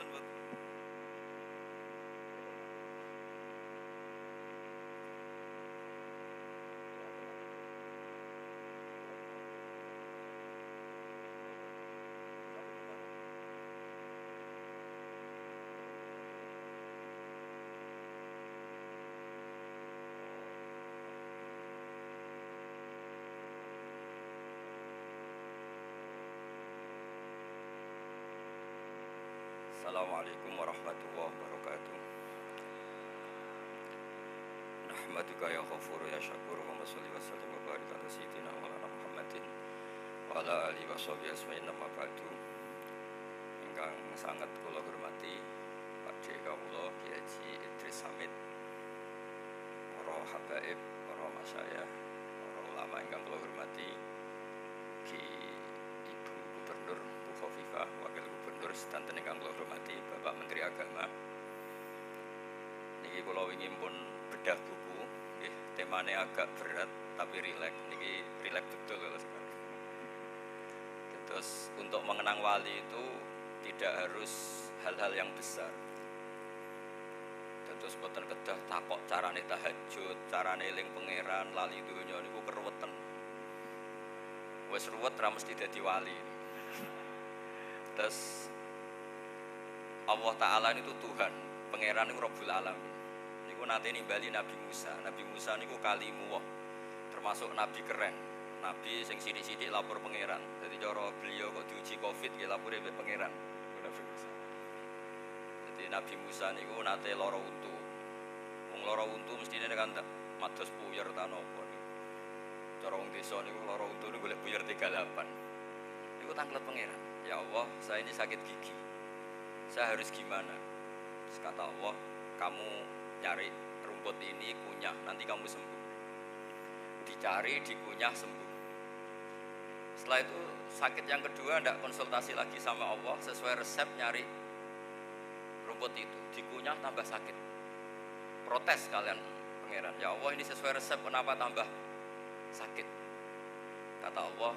mboten. Assalamualaikum warahmatullahi wabarakatuh. Nahmaduka ya ghafur ya syakur wa sholli wa sallim wa barik ala sayyidina Maulana Muhammadin wa ala alihi wa sahbihi ajmain amma ba'du. Ingkang sangat kula hormati Pakde kawula Kyai Haji Idris Hamid, para habaib, para masyayikh, para ulama ingkang kula hormati, Ki Ibu Gubernur Bu Khofifah, Wakil Gubernur sedanten ingkang kula hormati Bapak Menteri Agama. Niki kula wingi pun bedah buku, nggih temane agak berat tapi rileks. Niki rileks betul kalau sekarang. Terus untuk mengenang wali itu tidak harus hal-hal yang besar. Terus boten kedah takok carane tahajud, carane eling pangeran, lali donya niku keruwetan. Wis ruwet ra mesti dadi wali. Terus Allah Ta'ala itu Tuhan, pangeran niku Rabbul Alamin. Niku nate nimbali Nabi Musa. Nabi Musa niku kalimuwah, termasuk nabi keren. Nabi sing sithik-sithik lapor pangeran. Dadi cara beliau kok diuji Covid nggih lapore mbek pangeran. Nabi Musa. Jadi Nabi Musa niku nate lara untu. Wong lara untu mestine kan mados puyer ta napa niku. Cara wong desa niku lara untu niku golek puyer 38. Niku tanglet pangeran. Ya Allah, saya ini sakit gigi. Saya harus gimana? Terus kata Allah, kamu cari rumput ini kunyah, nanti kamu sembuh. Dicari, dikunyah, sembuh. Setelah itu sakit yang kedua tidak konsultasi lagi sama Allah, sesuai resep nyari rumput itu, dikunyah tambah sakit. Protes kalian pangeran, ya Allah ini sesuai resep kenapa tambah sakit? Kata Allah,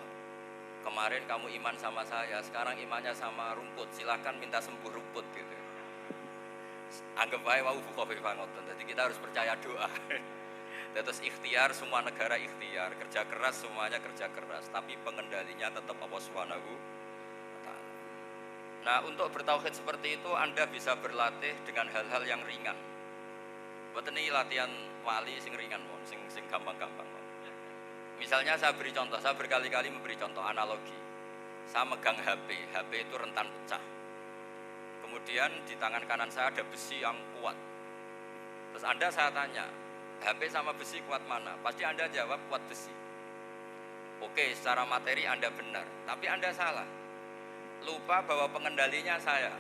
kemarin kamu iman sama saya, sekarang imannya sama rumput, silahkan minta sembuh rumput gitu. Anggap aja wau buka ngoten. Jadi kita harus percaya doa. Terus ikhtiar, semua negara ikhtiar, kerja keras semuanya kerja keras, tapi pengendalinya tetap Allah Subhanahu wa taala. Nah, untuk bertauhid seperti itu Anda bisa berlatih dengan hal-hal yang ringan. Mboten ini latihan wali sing ringan, sing gampang-gampang. Misalnya saya beri contoh, saya berkali-kali memberi contoh analogi. Saya megang HP, HP itu rentan pecah. Kemudian di tangan kanan saya ada besi yang kuat. Terus Anda saya tanya, HP sama besi kuat mana? Pasti Anda jawab kuat besi. Oke, secara materi Anda benar, tapi Anda salah. Lupa bahwa pengendalinya saya.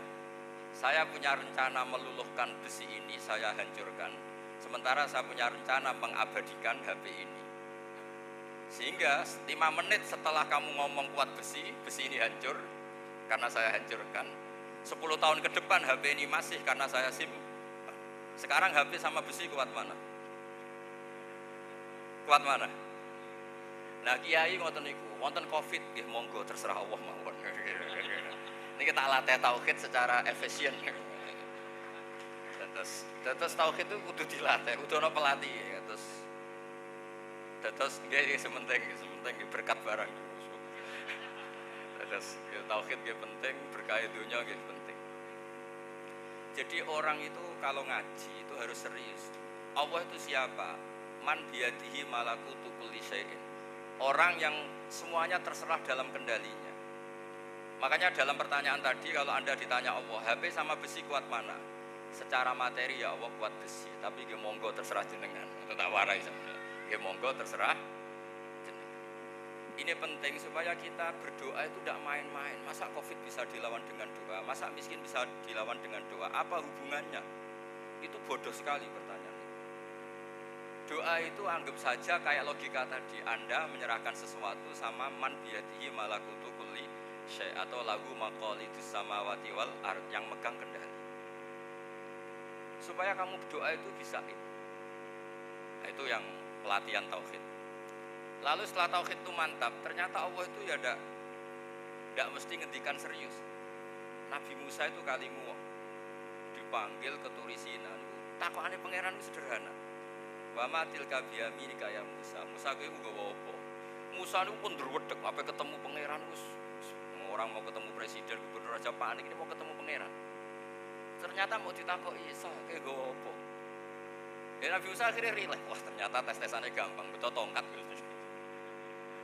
Saya punya rencana meluluhkan besi ini, saya hancurkan. Sementara saya punya rencana mengabadikan HP ini. Sehingga 5 menit setelah kamu ngomong kuat besi, besi ini hancur karena saya hancurkan. 10 tahun ke depan HP ini masih karena saya simpan. Sekarang HP sama besi kuat mana? Kuat mana? Nah, kiai ngoten niku, wonten Covid nggih monggo terserah Allah mawon. Ini kita latih tauhid secara efisien. Terus tauhid itu kudu dilatih, kudu ana pelatih. Terus nggih sementing berkat barang. Terus tauhid nggih penting, berkah dunya nggih penting. Jadi orang itu kalau ngaji itu harus serius. Allah itu siapa? Man biyadihi malakutu kulli syai'in. Orang yang semuanya terserah dalam kendalinya. Makanya dalam pertanyaan tadi kalau Anda ditanya Allah, HP sama besi kuat mana? Secara materi ya Allah kuat besi, tapi nggih monggo terserah jenengan. Itu tak warai sampeyan. Nggih monggo terserah jenengan. Ini penting supaya kita berdoa itu tidak main-main. Masa Covid bisa dilawan dengan doa? Masa miskin bisa dilawan dengan doa? Apa hubungannya? Itu bodoh sekali pertanyaan. Doa itu anggap saja kayak logika tadi, Anda menyerahkan sesuatu sama man biyadihi malakutu kulli syai' atau lahu maqalidus samawati wal ard, yang megang kendali. Supaya kamu berdoa itu bisa itu. Nah, itu yang pelatihan tauhid. Lalu setelah tauhid itu mantap, ternyata Allah itu ya tidak mesti ngendikan serius. Nabi Musa itu kalimuwah. dipanggil keturi Sina. Takokane pangeran ku sederhana. Wa matil kabiyami kaya Musa. Musa kuwi nggawa apa? Musa niku pun ndruwedeg ape ketemu pangeran wis orang mau ketemu presiden gubernur aja panik ini mau ketemu pangeran. Ternyata mau ditakoki Isa kayak nggawa apa? Ya Nabi Musa akhirnya rileks. Wah ternyata tes-tesannya gampang, betul tongkat gitu.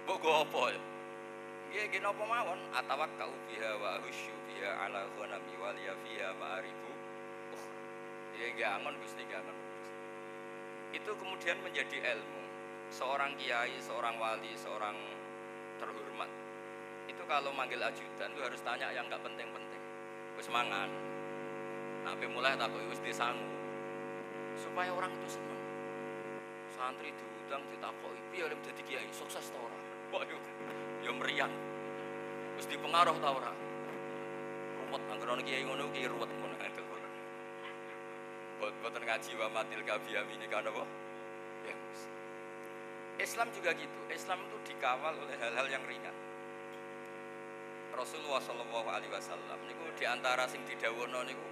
Mbok nggawa apa ya? Nggih nggih napa mawon atawakkau biha wa husyu biha ala ghanami wa liya fiha ma'aribu. Nggih nggih angon Gusti angon. Itu kemudian menjadi ilmu. Seorang kiai, seorang wali, seorang terhormat itu kalau manggil ajudan itu harus tanya yang enggak penting-penting. Wis mangan. Nabi mulai takoki wis disangu. Supaya orang itu senang. Santri diundang ditakoki, piye oleh dadi kiai, sukses ta ora? Kok yo meriang. Wis dipengaruh ta ora? Ruwet anggere kiai ngono ki ruwet ngono ngandel. Boten ngaji wa matil kabiyami ini kan apa? Ya. Islam juga gitu. Islam itu dikawal oleh hal-hal yang ringan. Rasulullah sallallahu alaihi wasallam niku di antara sing didhawuhna niku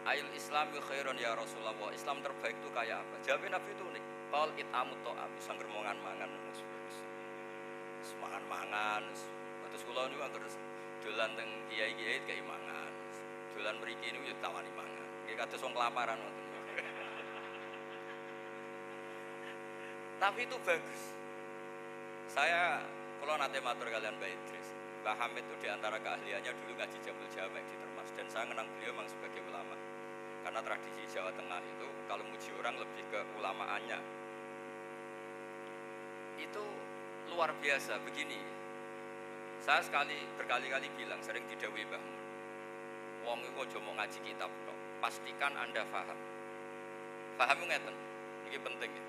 ail islami khairon ya Rasulullah. Islam terbaik itu kayak apa? Jawab Nabi itu nih. Qal itamut ta'am sangger mangan-mangan. Semangan-mangan. Terus kula niku anggere dolan teng kiai-kiai kayak mangan. Dolan mriki niku ya tawani mangan. Nggih kados wong kelaparan ngoten. Tapi itu bagus. Kalau nate matur kalian Mbak Idris, Mbah Hamid itu diantara keahliannya dulu ngaji Jamul Jamek di Termas, dan saya kenang beliau memang sebagai ulama. Karena tradisi Jawa Tengah itu kalau muji orang lebih ke ulamaannya. Itu luar biasa begini. Saya berkali-kali bilang, sering didhawuhi Mbah Mun. Wong iku aja mau ngaji kitab tok, pastikan Anda paham. Paham ngeten. Iki penting ya.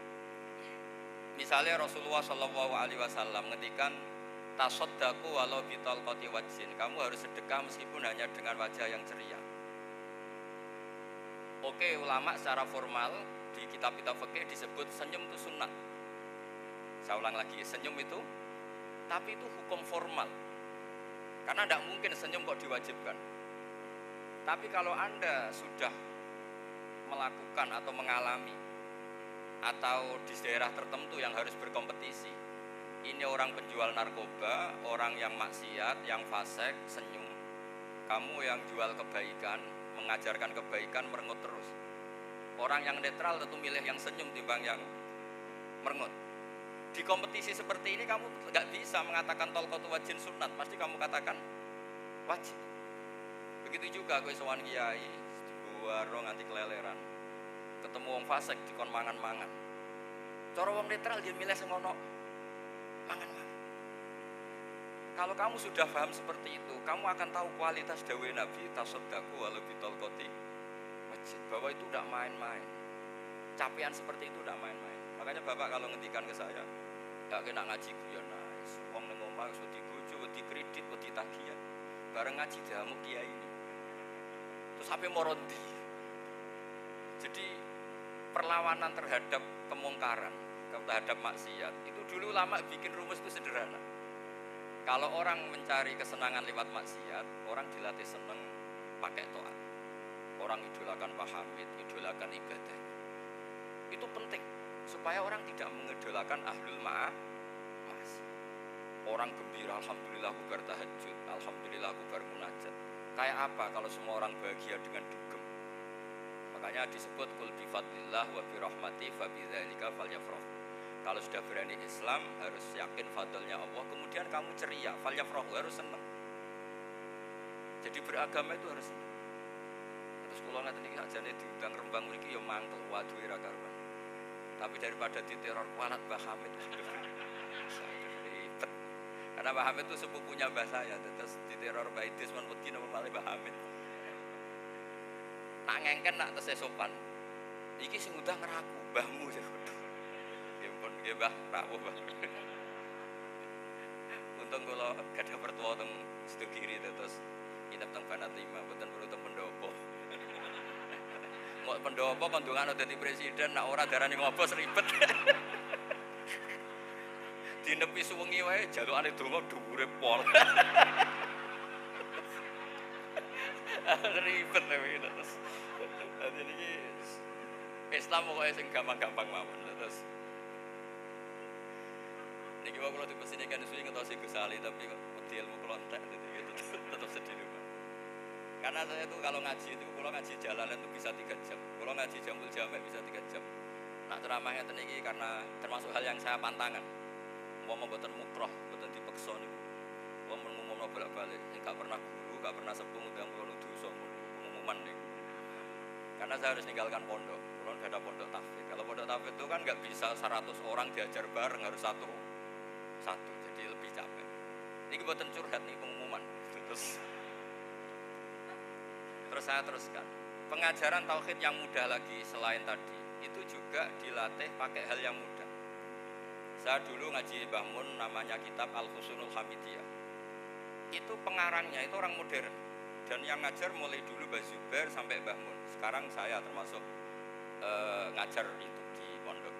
Misalnya Rasulullah Shallallahu Alaihi Wasallam ngetikan tasodaku walau bitol koti wajin, kamu harus sedekah meskipun hanya dengan wajah yang ceria. Oke, ulama secara formal di kitab-kitab fikih disebut senyum itu sunnah. Saya ulang lagi, senyum itu, tapi itu hukum formal. Karena tidak mungkin senyum kok diwajibkan. Tapi kalau Anda sudah melakukan atau mengalami atau di daerah tertentu yang harus berkompetisi, ini orang penjual narkoba, orang yang maksiat, yang fasik, senyum. Kamu yang jual kebaikan, mengajarkan kebaikan, merengut terus. Orang yang netral tentu milih yang senyum timbang yang merengut. Di kompetisi seperti ini kamu nggak bisa mengatakan tolkotu wajin sunat, pasti kamu katakan wajib. Begitu juga kowe sowan kiai, dibuaro nganti keleleran. Ketemu wong fasik dikon mangan-mangan. Cara wong netral dia milih sing ono mangan-mangan. Kalau kamu sudah paham seperti itu, kamu akan tahu kualitas dawuh Nabi tasaddaku walau bitolqoti masjid, bahwa itu tidak main-main. Capaian seperti itu tidak main-main. Makanya Bapak kalau ngendikan ke saya, gak kena ngaji guyon nice. Wong ning omah wis wedi bojo, wedi kredit, wedi tagihan. Bareng ngaji diamuk kiai ini. Terus sampai morondi. Jadi perlawanan terhadap kemungkaran, terhadap maksiat, itu dulu ulama bikin rumus itu sederhana. Kalau orang mencari kesenangan lewat maksiat, orang dilatih senang pakai to'at. Orang idolakan Pak Hamid, idolakan ibadah. Itu penting supaya orang tidak mengidolakan ahlul ma'asi. Orang gembira, alhamdulillah aku bertahajud, alhamdulillah aku bermunajat. Kayak apa kalau semua orang bahagia dengan dugem? Makanya disebut kul bi fadlillah wa bi rahmati fa bidzalika falyafrah. Kalau sudah berani Islam harus yakin fadlnya Allah, kemudian kamu ceria, falyafrah, harus senang. Jadi beragama itu harus senang. Terus kula ngaten iki ajane diundang Rembang mriki ya mangkel, waduh ora karuan. Tapi daripada diteror kualat Mbah Hamid. Ribet. Karena Mbah Hamid itu sepupunya mbah saya, terus diteror Mbah Idris men wedi napa malih Mbah Hamid. Nak ngengken nak tesih sopan. Iki sing udah ngeraku, mbahmu ya. Nggih pun nggih Mbah, rawuh Mbah. Untung kula gadah mertua teng Situ Kiri terus nginep teng Banat 5, mboten perlu teng pendopo. Mau pendopo kandungan dadi presiden, nak ora darani ngobos ribet. Dinepi suwengi wae jalukane donga dhuwure pol. Ribet terus. Dadi niki Islam pokoke sing gampang-gampang mawon. Terus niki wae kula dipesini kan suwi ngetosi Gus Ali tapi kok wedi ilmu kula entek dadi tetep sedih juga. Karena saya tuh kalau ngaji itu, kalau ngaji jalanan itu bisa 3 jam. Kalau ngaji Jamul Jamek bisa 3 jam. Nah ceramahnya teniki karena termasuk hal yang saya pantangan. Mau mboten mukroh, mboten dipeksa niku. Wong ngomongno bolak-balik, enggak pernah guru, enggak pernah sepuh ngundang kula dosa pengumuman niku. Karena saya harus ninggalkan pondok. Kalau enggak ada pondok tahfidz. Kalau pondok tahfidz itu kan enggak bisa 100 orang diajar bareng, harus satu. Jadi lebih capek. Ini mboten curhat nih pengumuman. Terus saya teruskan. Pengajaran tauhid yang mudah lagi selain tadi itu juga dilatih pakai hal yang mudah. Saya dulu ngaji Mbah Mun namanya kitab Al-Husunul Hamidiyah. Itu pengarangnya itu orang modern dan yang ngajar mulai dulu Mbah Zubair sampai Mbah Mun. Sekarang saya termasuk ngajar itu di pondok.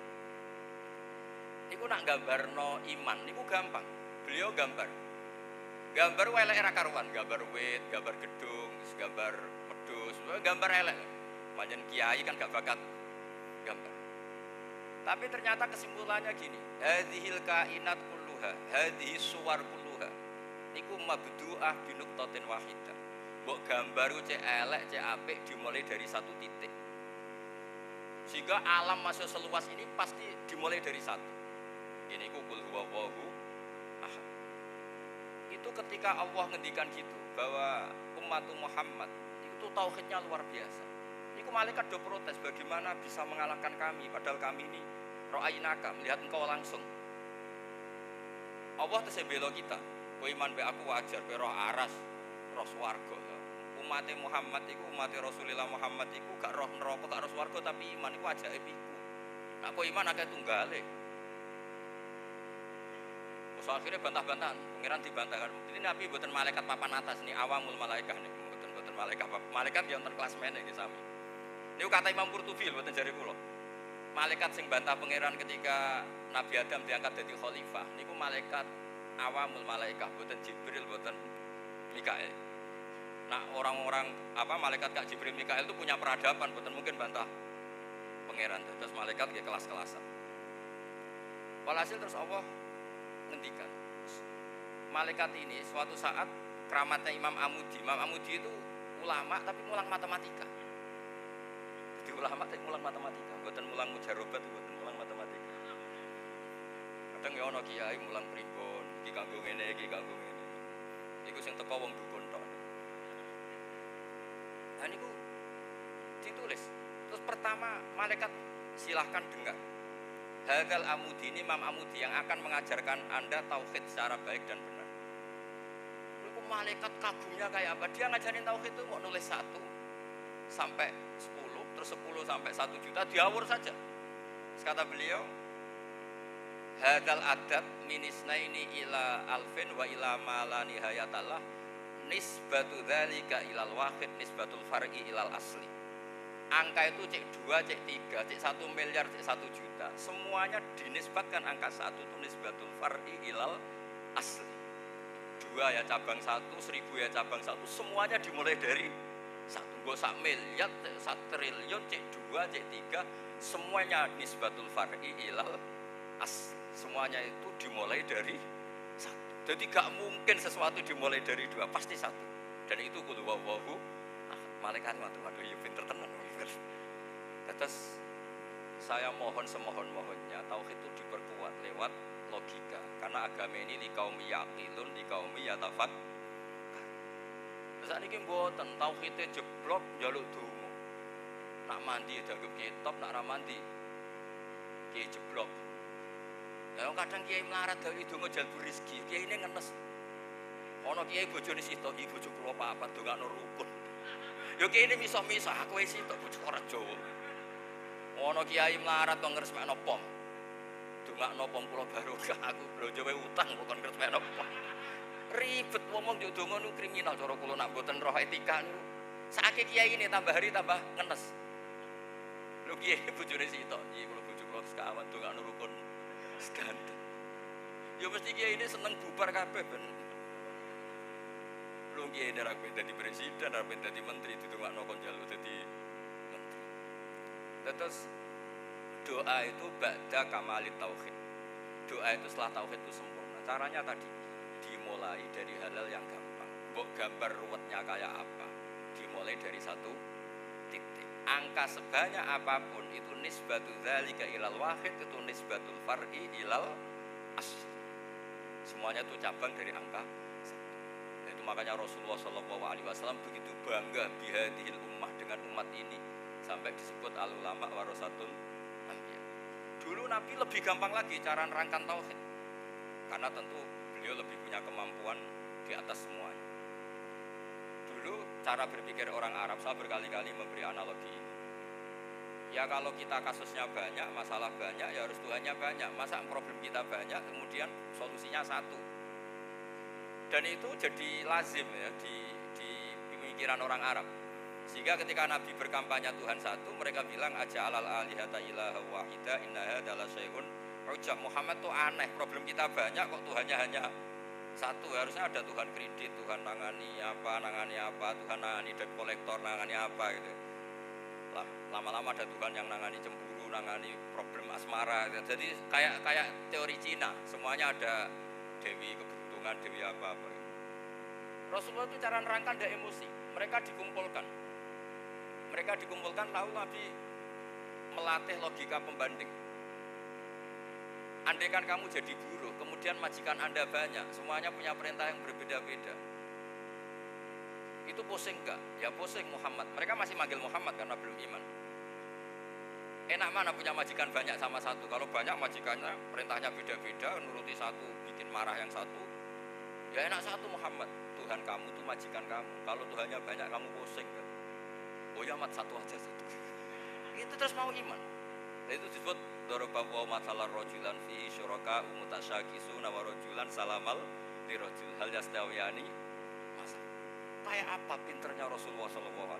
Niku nak gambarno iman niku gampang. Beliau gambar elek ra karuan, gambar wit, gambar gedung, gambar pedus, gambar elek. Panjen kiai kan gak bakat gambar. Tapi ternyata kesimpulannya gini, hadhil kainat kulluha, hadhihi suwar kulluha. Niku mabdu'ah binuqtatin wahidah. Mbok gambar cek elek, cek apik dimulai dari satu titik. Sehingga alam masuk seluas ini pasti dimulai dari satu. Ini kul huwallahu ahad. Itu ketika Allah ngendikan gitu bahwa umat Muhammad itu tauhidnya luar biasa. Niku malaikat do protes bagaimana bisa mengalahkan kami padahal kami ini ra'ainaka melihat engkau langsung. Allah tesebelo kita. Kowe iman be aku wajar, kowe roh aras, roh swarga. Umat Muhammad iku umat Rasulullah Muhammad iku gak roh neraka, gak roh swarga tapi iman iku ajaib iku. Nek kowe iman akeh tunggale. So akhirnya bantah-bantahan, pengiran dibantahkan. Ini Nabi buatan malaikat papan atas nih, awamul malaikat nih, buatan malaikat yang terkelas mana gitu sami. Ini kata Imam Qurtubi buatan jari pulau. Malaikat sing bantah pengiran ketika Nabi Adam diangkat jadi khalifah. Ini malaikat awamul malaikat, buatan Jibril, buatan Mikael. Nah orang-orang apa malaikat kak Jibril Mikael itu punya peradaban, buatan mungkin bantah pengiran. Terus malaikat dia kelas-kelasan. Walhasil terus Allah ngendikan malaikat ini suatu saat keramatnya Imam Amudi itu ulama tapi mulang matematika. Jadi ulama tapi mulang matematika, bukan mulang mujarobat, bukan mulang matematika. Kadang ya ono kiai mulang pribon, iki kanggo ngene, iki kanggo ngene. Iku sing teko wong dukun tok. Nah niku ditulis. Terus pertama malaikat silahkan dengar. Hadal Amudi ini Imam Amudi yang akan mengajarkan Anda tauhid secara baik dan benar. Itu malaikat kagumnya kayak apa? Dia ngajarin tauhid itu mau nulis 1 sampai 10, terus 10 sampai 1 juta diawur saja. Terus kata beliau, hadal adad minisnaini ila alfin wa ila ma nihayatallah nisbatu dzalika ilal wahid nisbatul far'i ilal asli. Angka itu cek 2, cek 3, cek 1 miliar, cek 1 juta. Semuanya dinisbatkan angka 1 itu nisbatul far'i ilal asli. 2 ya cabang 1, 1000 ya cabang 1. Semuanya dimulai dari 1. Gak 1 miliar, cek 1 triliun, cek 2, cek 3. Semuanya nisbatul far'i ilal asli. Semuanya itu dimulai dari 1. Jadi gak mungkin sesuatu dimulai dari 2, pasti 1. Dan itu qul huwallahu malaikat waduh ya pinter tenan. Terus saya mohon semohon-mohonnya tauhid itu diperkuat lewat logika karena agama ini li qaumi yaqilun li qaumi yatafak. Terus sakniki mboten tauhide jeblok njaluk donga. Nak mandi dianggap kitab, nak ra mandi kiai jeblok. Ya kadang kiai melarat dari donga jalbu rezeki, kiai ini ngenes. Ana kiai bojone sitok iki bojo kula papat dongakno rukun. Yo kene miso-miso aku wis itu bojo ora Jawa. Ono kiai melarat kok ngresmekno pom. Dongakno pom kula barokah aku blonjo wae utang kok ngresmekno pom. Ribet ngomong yo donga nu kriminal cara kula nak mboten roh etika niku. Saiki kiai ini tambah hari tambah ngenes. Lho kiai bojone sitok, iki kula bojo kula sekawan dongakno rukun sedanten. Yo mesti kiai ini seneng bubar kabeh ben. Lu kiai ini rapi jadi presiden, rapi jadi menteri, itu nggak nokon jalur jadi menteri. Terus doa itu ba'da kamalit tauhid. Doa itu setelah tauhid itu sempurna. Caranya tadi dimulai dari hal-hal yang gampang. Mbok gambar ruwetnya kayak apa? Dimulai dari satu titik. Angka sebanyak apapun itu nisbatul dzalika ilal wahid, itu nisbatul far'i ilal asl. Semuanya itu cabang dari angka. Itu makanya Rasulullah SAW begitu bangga bihadihil ummah, dengan umat ini, sampai disebut al ulama warasatul anbiya. Dulu Nabi lebih gampang lagi cara nerangkan tauhid, karena tentu beliau lebih punya kemampuan di atas semuanya. Dulu cara berpikir orang Arab, saya berkali-kali memberi analogi ini. Ya kalau kita kasusnya banyak, masalah banyak, ya harus Tuhannya banyak. Masa problem kita banyak, kemudian solusinya satu. Dan itu jadi lazim ya di pemikiran orang Arab. Sehingga ketika Nabi berkampanye Tuhan satu, mereka bilang aja alal alihata ilaha wahida innaha adalah syai'un ujab. Muhammad tuh aneh, problem kita banyak kok Tuhannya hanya satu. Harusnya ada Tuhan kredit, Tuhan nangani apa, Tuhan nangani debt kolektor, nangani apa gitu. Lama-lama ada Tuhan yang nangani cemburu, nangani problem asmara. Jadi kayak teori Cina, semuanya ada dewi keberuntungan, dewi apa-apa. Rasulullah itu cara nerangkan ada emosi. Mereka dikumpulkan lalu Nabi melatih logika pembanding. Andaikan kamu jadi buruh, kemudian majikan Anda banyak, semuanya punya perintah yang berbeda-beda, itu pusing enggak? Ya pusing Muhammad. Mereka masih manggil Muhammad karena belum iman. Enak mana punya majikan banyak sama satu? Kalau banyak majikannya perintahnya beda-beda, nuruti satu, bikin marah yang satu. Ya enak satu Muhammad. Tuhan kamu itu majikan kamu. Kalau Tuhannya banyak kamu pusing kan? Oh ya mat satu aja satu. Itu terus mau iman. Itu disebut darabahu mathalar rajulan fi syuraka mutasyakisuna wa rajulan salamal li rajul hal yastawiyani. Kayak apa pinternya Rasulullah SAW.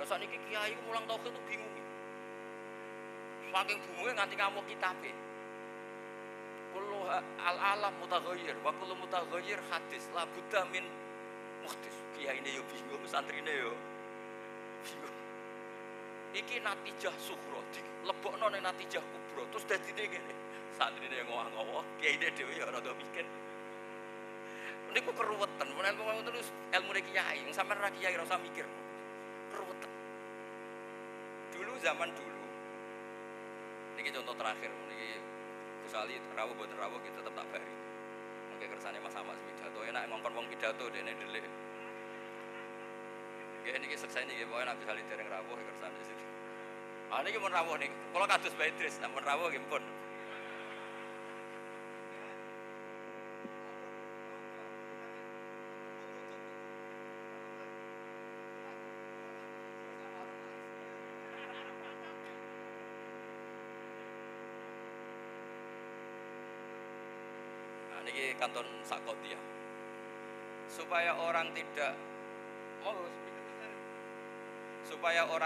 Nah saat ini kiai mulang tauhid itu bingung. Saking bingungnya nganti ngamuk kitabnya. Kullu al-alam mutaghayyir wa kullu mutaghayyir hadis la budda min muhdis. Kiai ini yo bingung, santrine yo bingung. Iki natijah sughra, dilebokno ning natijah kubra. Terus dadine ngene. Santrine ngowah-ngowah, kiai dhewe ya rada mikir. Niku keruwetan, ilmu terus ilmu kiai, yang sampean ra kiai ora usah mikir. Keruwetan. Dulu zaman dulu. Niki contoh terakhir, niki Gus Ali rawuh boten rawuh kita tetep tak bari. Mengke kersane Mas Ahmad pidato enak ngongkon wong pidato dene delik. Nggih niki selesai niki pokoke nek Gus Ali dereng rawuh kersane situ. Ah niki mun rawuh niki, kula kados Bae Idris, nek mun rawuh nggih pun. Ini kanton Sakodia supaya orang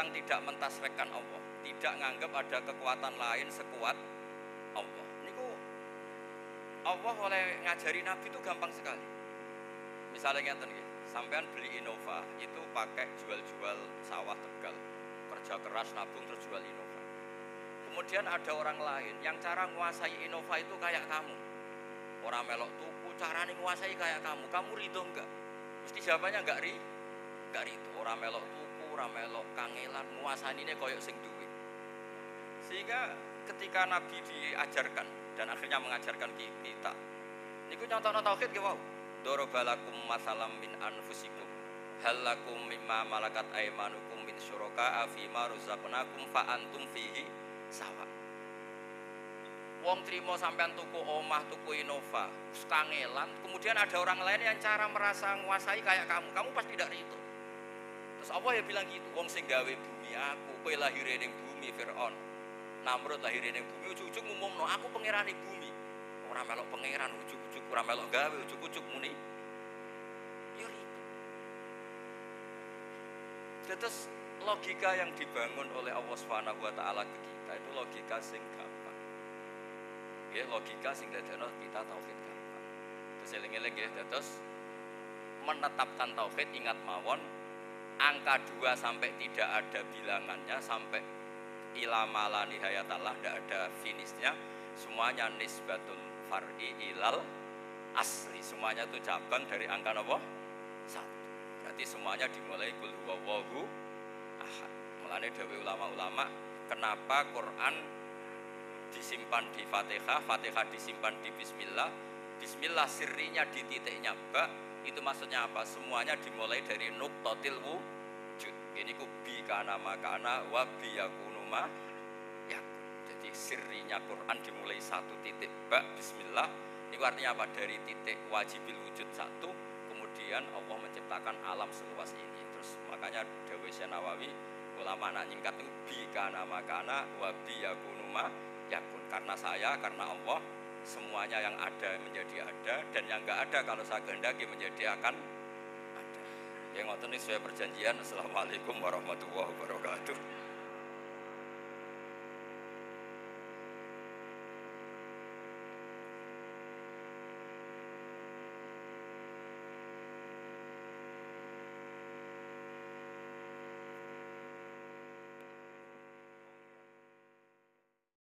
tidak mentasrekkan Allah, tidak nganggap ada kekuatan lain sekuat Allah. Niku Allah oleh ngajari Nabi itu gampang sekali. Misalnya ngeten nggih, sampean beli Innova itu pakai jual-jual sawah Tegal, kerja keras nabung terus jual Innova. Kemudian ada orang lain yang cara menguasai Innova itu kayak kamu. Orang melok tuku, carane nguasai kayak kamu ridho enggak? Mesti jawabannya enggak ridho. Orang melok tuku, orang melok kangelan, nguasani ini koyok sing duwe. Sehingga ketika Nabi diajarkan dan akhirnya mengajarkan kita, niku contohna tauhid ge wau. Darabalakum masalam min anfusikum hal lakum mimma malakat aymanukum min syuraka fi ma razaqnakum fa antum fihi sawa. Wong trimo sampean tuku omah, tuku Innova, kangelan, kemudian ada orang lain yang cara merasa menguasai kayak kamu pasti tidak ridho. Terus Allah ya bilang gitu, wong sing gawe bumi aku, kowe lahir ning bumi Firaun. Namrud lahir ning bumi, ujug-ujug ngumumno aku pangerane bumi. Ora melok pangeran, ujug-ujug ora melok gawe, ujug-ujug muni. Ya ridho. Terus logika yang dibangun oleh Allah Subhanahu wa taala ke kita itu logika sing gampang. Ya, logika sing dadekno kita tauhid gampang. Terus eling-eling nggih, terus menetapkan tauhid ingat mawon angka 2 sampai tidak ada bilangannya sampai ilama la nihayatallah, tidak ada finishnya, semuanya nisbatul far'i ilal asli, semuanya itu cabang dari angka apa? Satu. Berarti semuanya dimulai kul huwallahu ahad. Mulane dawuh ulama-ulama, kenapa Quran disimpan di Fatihah, Fatihah disimpan di Bismillah, Bismillah sirrinya di titiknya ba, itu maksudnya apa? Semuanya dimulai dari nuqtatil wujud. Ini ku bi kana makana wa bi yakunu ma ya. Jadi sirrinya Quran dimulai satu titik ba Bismillah. Itu artinya apa? Dari titik wajibil wujud satu, kemudian Allah menciptakan alam seluas ini. Terus makanya dawuh Syekh Nawawi, ulama nak nyingkat itu bi kana makana wa bi yakunu ma yakun. Karena saya, karena Allah, semuanya yang ada menjadi ada, dan yang enggak ada kalau saya kehendaki menjadi akan ada. Yang ngoten iki sesuai perjanjian. Assalamualaikum warahmatullahi wabarakatuh.